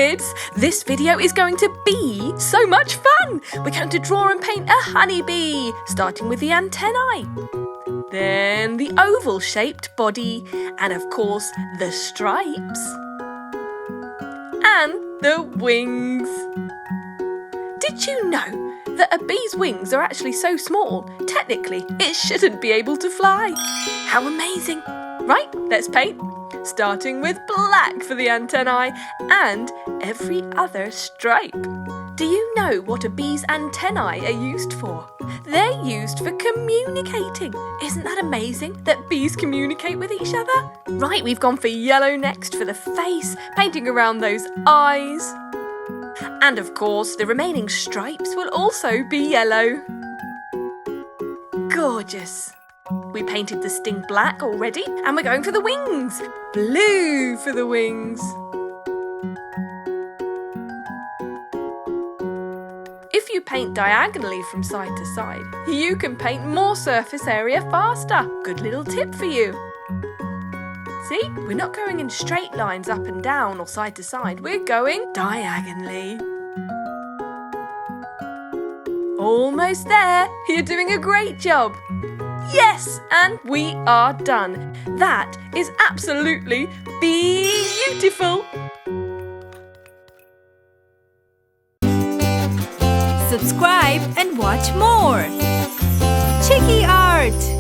kids! This video is going to be so much fun! We're going to draw and paint a honeybee, starting with the antennae, then the oval-shaped body, and of course the stripes, and the wings. Did you know that a bee's wings are actually so small, technically it shouldn't be able to fly? How amazing! Right, let's paint. Starting with black for the antennae and every other stripe. Do you know what a bee's antennae are used for? They're used for communicating. Isn't that amazing that bees communicate with each other? Right, we've gone for yellow next for the face, painting around those eyes. And of course, the remaining stripes will also be yellow. Gorgeous. We painted the sting black already, and we're going for the wings. Blue for the wings. If you paint diagonally from side to side, you can paint more surface area faster. Good little tip for you. See, we're not going in straight lines up and down or side to side. We're going diagonally. Almost there. You're doing a great job. Yes, and we are done. That is absolutely beautiful. Subscribe and watch more. Chiki Art!